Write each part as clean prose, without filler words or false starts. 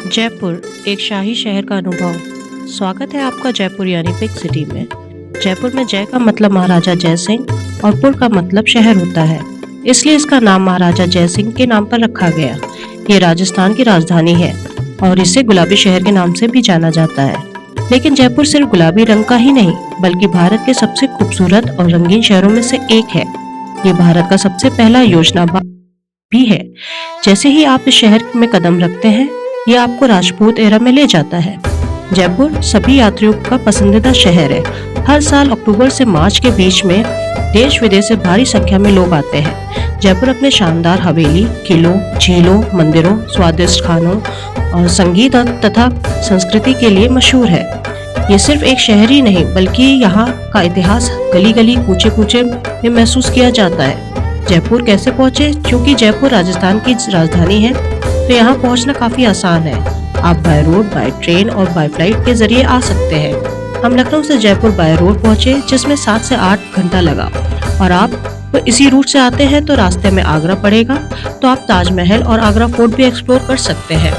जयपुर एक शाही शहर का अनुभव। स्वागत है आपका जयपुर यानी पिक सिटी में। जयपुर में जय का मतलब महाराजा जय सिंह और पुर का मतलब शहर होता है। इसलिए इसका नाम महाराजा जय सिंह के नाम पर रखा गया। ये राजस्थान की राजधानी है और इसे गुलाबी शहर के नाम से भी जाना जाता है। लेकिन जयपुर सिर्फ गुलाबी रंग का ही नहीं बल्कि भारत के सबसे खूबसूरत और रंगीन शहरों में से एक है। ये भारत का सबसे पहला योजना भी है। जैसे ही आप इस शहर में कदम रखते हैं, ये आपको राजपूत एरा में ले जाता है। जयपुर सभी यात्रियों का पसंदीदा शहर है। हर साल अक्टूबर से मार्च के बीच में देश विदेश से भारी संख्या में लोग आते हैं। जयपुर अपने शानदार हवेली, किलों, झीलों, मंदिरों, स्वादिष्ट खानों और संगीत तथा संस्कृति के लिए मशहूर है। ये सिर्फ एक शहर ही नहीं बल्कि यहाँ का इतिहास गली गली, कूचे कूचे में महसूस किया जाता है। जयपुर कैसे पहुँचे? क्योंकि जयपुर राजस्थान की राजधानी है तो यहाँ पहुँचना काफी आसान है। आप बाय रोड, बाय ट्रेन और बाय फ्लाइट के जरिए आ सकते हैं। हम लखनऊ से जयपुर बाय रोड पहुँचे जिसमें 7 से 8 घंटा लगा। और आप तो इसी रूट से आते हैं तो रास्ते में आगरा पड़ेगा, तो आप ताजमहल और आगरा फोर्ट भी एक्सप्लोर कर सकते हैं।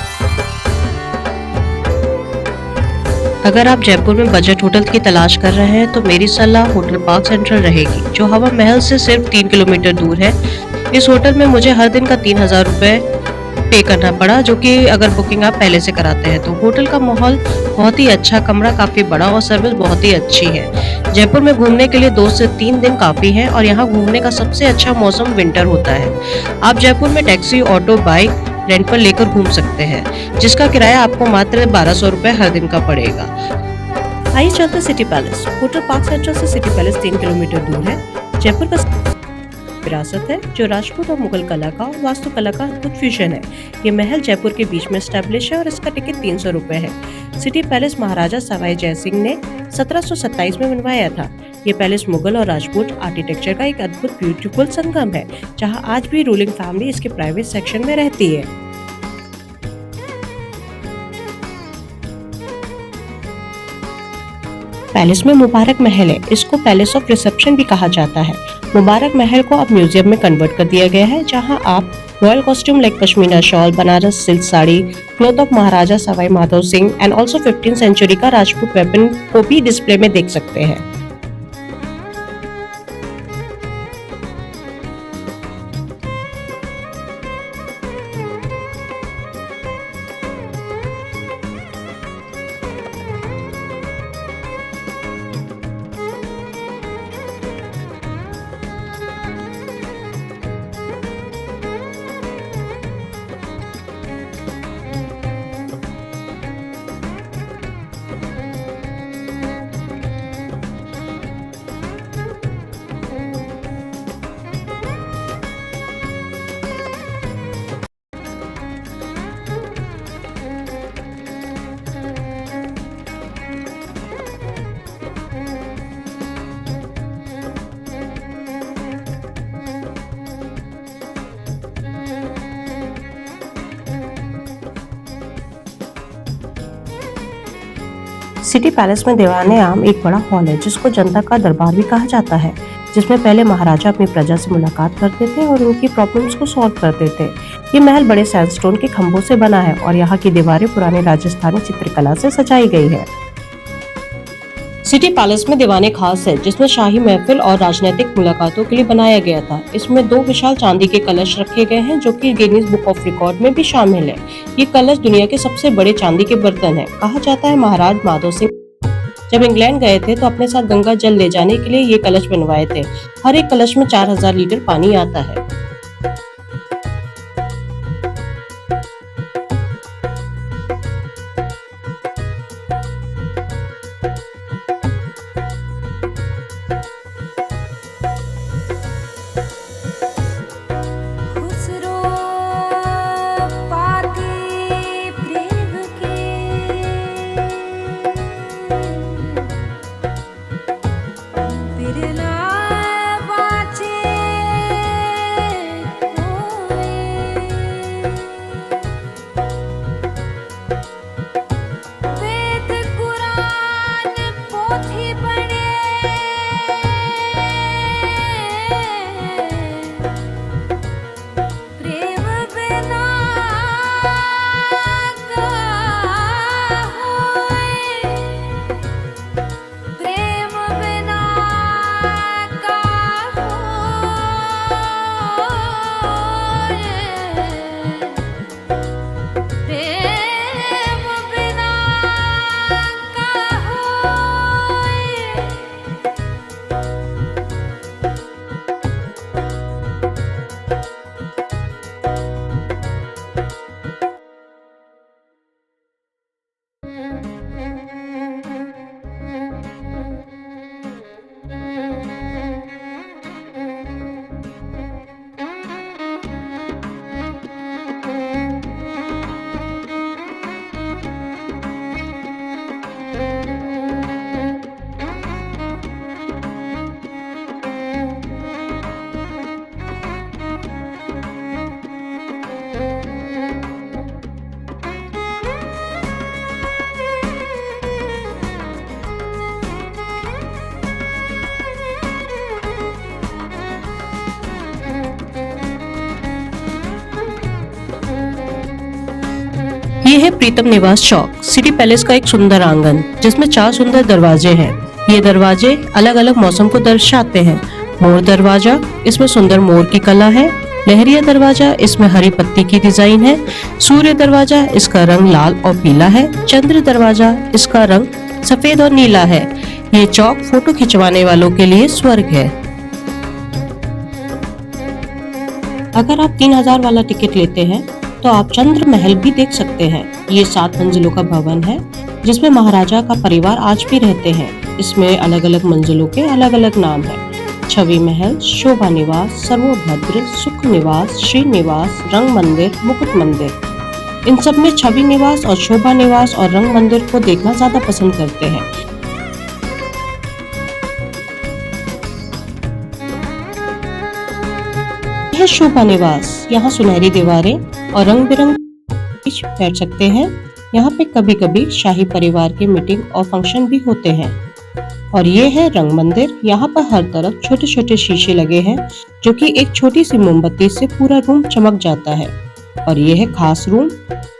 अगर आप जयपुर में बजट होटल की तलाश कर रहे हैं तो मेरी सलाह होटल पार्क सेंट्रल रहेगी, जो हवा महल से सिर्फ 3 किलोमीटर दूर है। इस होटल में मुझे हर दिन का 3000 रुपए पे करना पड़ा, जो कि अगर बुकिंग आप पहले से कराते हैं तो। होटल का माहौल बहुत ही अच्छा, कमरा काफी बड़ा और सर्विस बहुत ही अच्छी है। जयपुर में घूमने के लिए 2 से 3 दिन काफी है और यहाँ घूमने का सबसे अच्छा मौसम विंटर होता है। आप जयपुर में टैक्सी, ऑटो, बाइक रेंट पर लेकर घूम सकते हैं, जिसका किराया आपको मात्र 1200 रुपए हर दिन का पड़ेगा। आइए चलते city palace. Hotel park central से सिटी पैलेस 3 किलोमीटर दूर है। जयपुर का विरासत है जो राजपूत और मुगल कला का और वास्तुकला का अद्भुत फ्यूजन है। ये महल जयपुर के बीच में स्टैब्लिश है और इसका टिकट 300 रुपए है। सिटी पैलेस महाराजा सवाई जय सिंह ने 1727 में बनवाया था। ये पैलेस मुगल और राजपूत आर्किटेक्चर का एक अद्भुत ब्यूटीफुल संगम है, जहाँ आज भी रूलिंग फैमिली इसके प्राइवेट सेक्शन में रहती है। पैलेस में मुबारक महल है। इसको पैलेस ऑफ रिसेप्शन भी कहा जाता है। मुबारक महल को अब म्यूजियम में कन्वर्ट कर दिया गया है, जहां आप royal costume like pashmina shawl, Banaras silk sari, cloth of Maharaja Sawai Madhav Singh and also 15th century का राजपूत वेपन को भी डिस्प्ले में देख सकते हैं। सिटी पैलेस में दीवाने आम एक बड़ा हॉल है जिसको जनता का दरबार भी कहा जाता है, जिसमें पहले महाराजा अपनी प्रजा से मुलाकात करते थे और उनकी प्रॉब्लम्स को सॉल्व करते थे। ये महल बड़े सैंडस्टोन के खंभों से बना है और यहाँ की दीवारें पुराने राजस्थानी चित्रकला से सजाई गई है। सिटी पैलेस में दीवाने खास है, जिसमें शाही महफिल और राजनीतिक मुलाकातों के लिए बनाया गया था। इसमें 2 विशाल चांदी के कलश रखे गए हैं, जो कि गिनीज बुक ऑफ रिकॉर्ड में भी शामिल है। ये कलश दुनिया के सबसे बड़े चांदी के बर्तन है। कहा जाता है महाराज माधव सिंह जब इंग्लैंड गए थे तो अपने साथ गंगा जल ले जाने के लिए ये कलश बनवाए थे। हर एक कलश में 4000 लीटर पानी आता है। ये है प्रीतम निवास चौक, सिटी पैलेस का एक सुंदर आंगन जिसमें 4 सुंदर दरवाजे हैं। ये दरवाजे अलग अलग मौसम को दर्शाते हैं। मोर दरवाजा, इसमें सुंदर मोर की कला है। लहरिया दरवाजा, इसमें हरी पत्ती की डिजाइन है। सूर्य दरवाजा, इसका रंग लाल और पीला है। चंद्र दरवाजा, इसका रंग सफेद और नीला है। ये चौक फोटो खिंचवाने वालों के लिए स्वर्ग है। अगर आप 3000 वाला टिकट लेते हैं तो आप चंद्र महल भी देख सकते हैं। ये 7 मंजिलों का भवन है जिसमें महाराजा का परिवार आज भी रहते हैं। इसमें अलग अलग मंजिलों के अलग अलग नाम हैं। छवि महल, शोभा निवास, सर्वभद्र, सुख निवास, श्री निवास, रंग मंदिर, मुकुट मंदिर। इन सब में छवि निवास और शोभा निवास और रंग मंदिर को देखना ज्यादा पसंद करते हैं। यह शोभा निवास, यहाँ सुनहरी दीवारें और रंग बिरंगे बैठ सकते हैं। यहाँ पे कभी कभी शाही परिवार के मीटिंग और फंक्शन भी होते हैं। और ये है रंग मंदिर, यहाँ पर हर तरफ छोटे छोटे शीशे लगे हैं जो कि एक छोटी सी मोमबत्ती से पूरा रूम चमक जाता है। और ये है खास रूम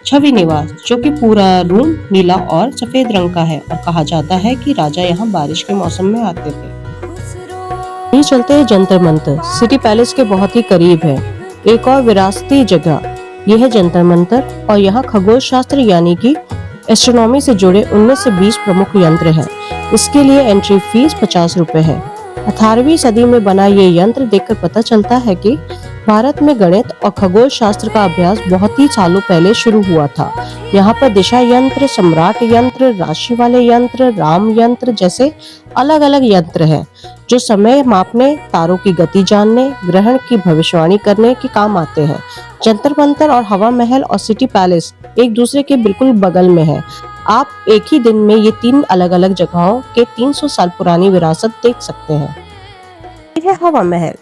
छवि निवास, जो कि पूरा रूम नीला और सफेद रंग का है और कहा जाता है कि राजा यहाँ बारिश के मौसम में आते थे। ये चलते हैं जंतर मंतर, सिटी पैलेस के बहुत ही करीब है। एक और विरासती जगह यह है जंतर मंतर और यहाँ खगोल शास्त्र यानी कि एस्ट्रोनॉमी से जुड़े 19 से 20 प्रमुख यंत्र हैं। इसके लिए एंट्री फीस 50 रुपए है। 18वीं सदी में बना ये यंत्र देखकर पता चलता है कि भारत में गणित और खगोल शास्त्र का अभ्यास बहुत ही सालों पहले शुरू हुआ था। यहाँ पर दिशा यंत्र, सम्राट यंत्र, राशि वाले यंत्र, राम यंत्र जैसे अलग अलग यंत्र हैं जो समय मापने, तारों की गति जानने, ग्रहण की भविष्यवाणी करने के काम आते हैं। जंतर मंतर और हवा महल और सिटी पैलेस एक दूसरे के बिल्कुल बगल में है। आप एक ही दिन में ये 3 अलग अलग जगहों के 300 साल पुरानी विरासत देख सकते हैं। ये है हवा महल।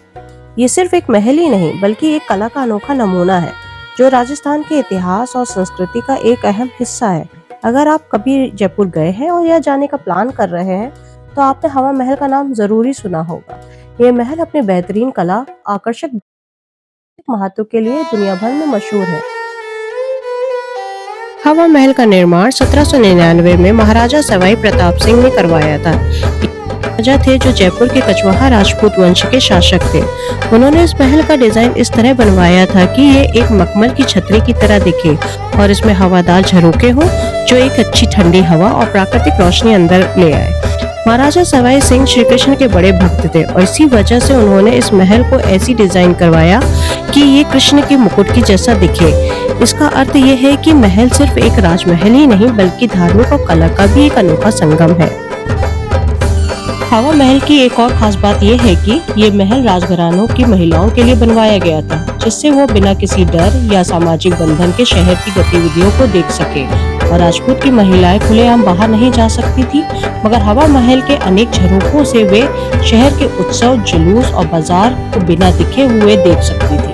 ये सिर्फ एक महल ही नहीं बल्कि एक कला का अनोखा नमूना है जो राजस्थान के इतिहास और संस्कृति का एक अहम हिस्सा है। अगर आप कभी जयपुर गए हैं और या जाने का प्लान कर रहे हैं तो आपने हवा महल का नाम जरूर ही सुना होगा। ये महल अपने बेहतरीन कला, आकर्षक महत्व के लिए दुनिया भर में मशहूर है। हवा महल का निर्माण 1799 में महाराजा सवाई प्रताप सिंह ने करवाया था। राजा थे जो जयपुर के कछवाहा राजपूत वंश के शासक थे। उन्होंने इस महल का डिजाइन इस तरह बनवाया था कि ये एक मखमल की छतरी की तरह दिखे और इसमें हवादार झरोखे हो जो एक अच्छी ठंडी हवा और प्राकृतिक रोशनी अंदर ले आए। महाराजा सवाई सिंह श्री कृष्ण के बड़े भक्त थे और इसी वजह से उन्होंने इस महल को ऐसी डिजाइन करवाया कि ये कृष्ण के मुकुट की जैसा दिखे। इसका अर्थ ये है कि महल सिर्फ एक राजमहल ही नहीं बल्कि धार्मिक और कला का भी एक अनोखा संगम है। हवा महल की एक और खास बात यह है कि ये महल राजघरानों की महिलाओं के लिए बनवाया गया था जिससे वो बिना किसी डर या सामाजिक बंधन के शहर की गतिविधियों को देख सके। और राजपूत की महिलाएं खुलेआम बाहर नहीं जा सकती थी, मगर हवा महल के अनेक झरोखों से वे शहर के उत्सव, जुलूस और बाजार को बिना दिखे हुए देख सकती थी।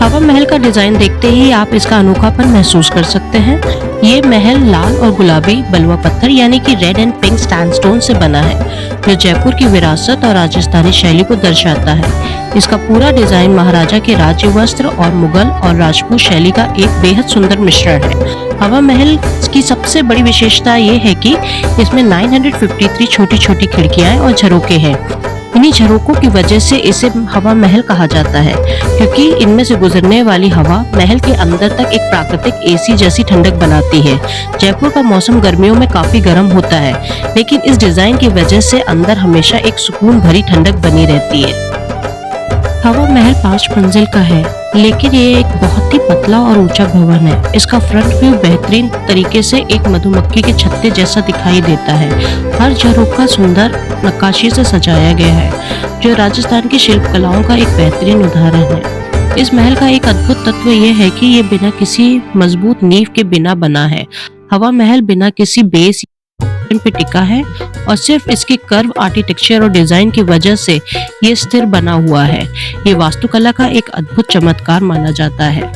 हवा महल का डिजाइन देखते ही आप इसका अनोखापन महसूस कर सकते हैं। ये महल लाल और गुलाबी बलुआ पत्थर यानी कि रेड एंड पिंक सैंडस्टोन से बना है जो जयपुर की विरासत और राजस्थानी शैली को दर्शाता है। इसका पूरा डिजाइन महाराजा के राज्य वस्त्र और मुगल और राजपूत शैली का एक बेहद सुंदर मिश्रण है। हवा महल की सबसे बड़ी विशेषता ये है कि इसमें 953 छोटी छोटी खिड़कियां और झरोखे हैं। इन्हीं झरोकों की वजह से इसे हवा महल कहा जाता है क्योंकि इनमें से गुजरने वाली हवा महल के अंदर तक एक प्राकृतिक एसी जैसी ठंडक बनाती है। जयपुर का मौसम गर्मियों में काफी गर्म होता है लेकिन इस डिजाइन की वजह से अंदर हमेशा एक सुकून भरी ठंडक बनी रहती है। हवा महल 5 मंजिल का है लेकिन ये एक बहुत ही पतला और ऊंचा भवन है। इसका फ्रंट व्यू बेहतरीन तरीके से एक मधुमक्खी के छत्ते जैसा दिखाई देता है। हर झरोखा सुंदर नक्काशी से सजाया गया है जो राजस्थान की शिल्प कलाओं का एक बेहतरीन उदाहरण है। इस महल का एक अद्भुत तत्व यह है कि ये बिना किसी मजबूत नींव के बिना बना है। हवा महल बिना किसी बेस पे टिका है और सिर्फ इसकी कर्व आर्किटेक्चर और डिजाइन की वजह से ये स्थिर बना हुआ है। ये वास्तुकला का एक अद्भुत चमत्कार माना जाता है।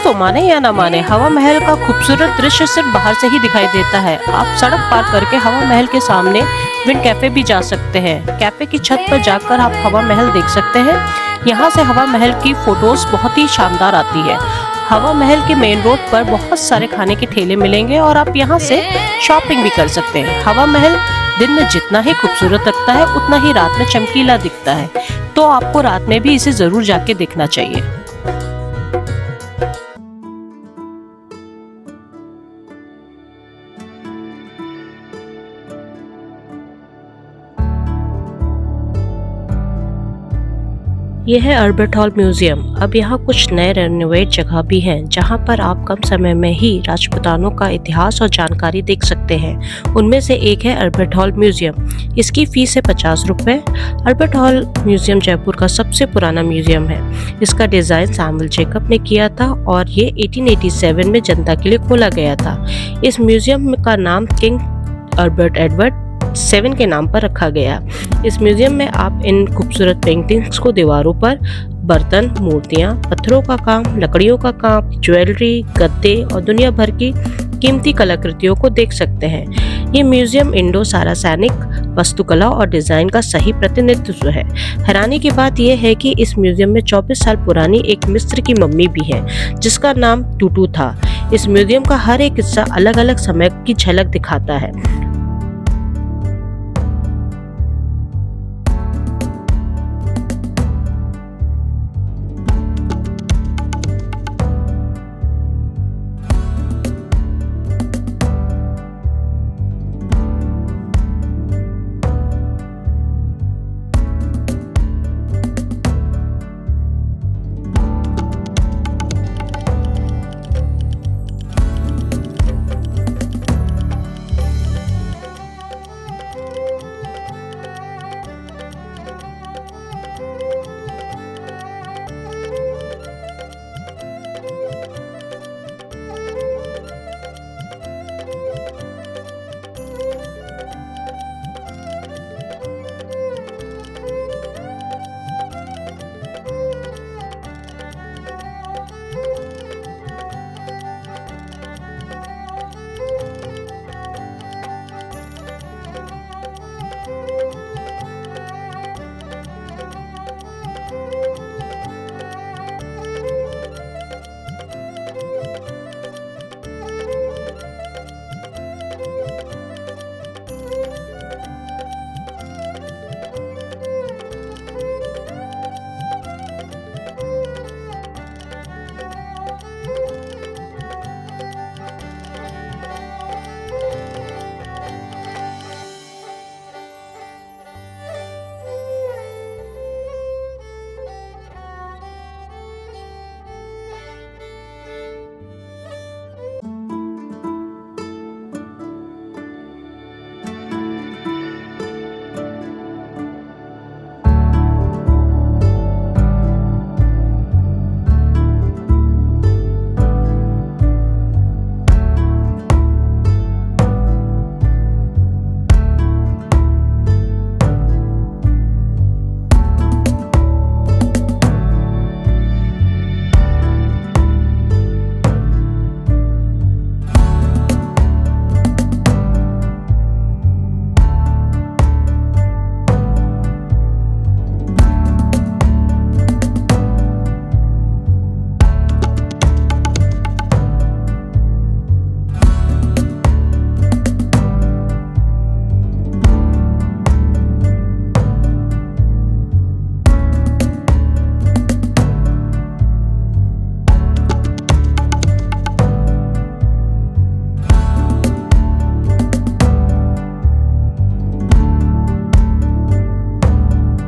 तो माने या ना माने, हवा महल का खूबसूरत दृश्य सिर्फ बाहर से ही दिखाई देता है। आप सड़क पार करके हवा महल के सामने विंड कैफे भी जा सकते हैं। कैफे की छत पर जाकर आप हवा महल देख सकते हैं। यहाँ से हवा महल की फोटोज बहुत ही शानदार आती है। हवा महल के मेन रोड पर बहुत सारे खाने के ठेले मिलेंगे और आप यहाँ से शॉपिंग भी कर सकते हैं। हवा महल दिन में जितना ही खूबसूरत लगता है उतना ही रात में चमकीला दिखता है, तो आपको रात में भी इसे जरूर जाके देखना चाहिए। यह है अल्बर्ट हॉल म्यूजियम। अब यहाँ कुछ नए रेनोवेट जगह भी हैं, जहाँ पर आप कम समय में ही राजपूतानों का इतिहास और जानकारी देख सकते हैं। उनमें से एक है अल्बर्ट हॉल म्यूजियम। इसकी फीस है 50 रुपये। अल्बर्ट हॉल म्यूजियम जयपुर का सबसे पुराना म्यूजियम है। इसका डिज़ाइन सैमुअल जेकब ने किया था और ये 1887 में जनता के लिए खोला गया था। इस म्यूजियम का नाम किंग अल्बर्ट एडवर्ड 7 के नाम पर रखा गया। इस म्यूजियम में आप इन खूबसूरत पेंटिंग्स को दीवारों पर बर्तन, मूर्तियां, पत्थरों का काम, लकड़ियों का काम, ज्वेलरी, गद्दे और दुनिया भर की कीमती कलाकृतियों को देख सकते हैं। ये म्यूजियम इंडो सारासैनिक वास्तुकला और डिजाइन का सही प्रतिनिधित्व है। हैरानी की बात यह है कि इस म्यूजियम में 24 साल पुरानी एक मिस्र की मम्मी भी है, जिसका नाम टूटू था। इस म्यूजियम का हर एक हिस्सा अलग अलग समय की झलक दिखाता है।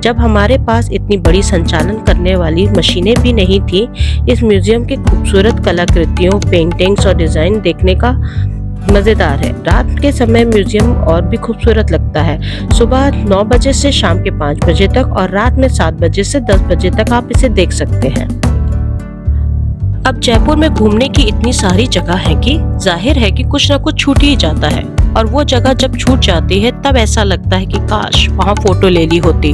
जब हमारे पास इतनी बड़ी संचालन करने वाली मशीनें भी नहीं थी, इस म्यूजियम की खूबसूरत कलाकृतियों, पेंटिंग्स और डिजाइन देखने का मजेदार है। रात के समय म्यूजियम और भी खूबसूरत लगता है। सुबह 9 बजे से शाम के 5 बजे तक और रात में 7 बजे से 10 बजे तक आप इसे देख सकते हैं। अब जयपुर में घूमने की इतनी सारी जगह है कि जाहिर है कि कुछ ना कुछ छूट ही जाता है। और वो जगह जब छूट जाती है तब ऐसा लगता है कि काश वहाँ फोटो ले ली होती।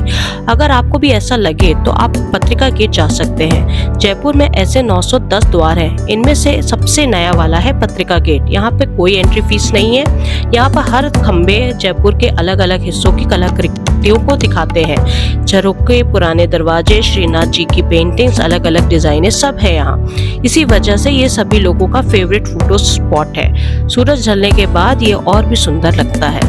अगर आपको भी ऐसा लगे तो आप पत्रिका गेट जा सकते हैं। जयपुर में ऐसे 910 द्वार हैं। इनमें से सबसे नया वाला है पत्रिका गेट। यहाँ पे कोई एंट्री फीस नहीं है। यहाँ पर हर खम्बे जयपुर के अलग अलग हिस्सों की कलाकृतियों को दिखाते हैं। झरोखे, पुराने दरवाजे, श्रीनाथ जी की पेंटिंग्स, अलग अलग डिजाइने सब है यहाँ। इसी वजह से ये सभी लोगों का फेवरेट फोटो स्पॉट है। सूरज ढलने के बाद ये और भी सुंदर लगता है।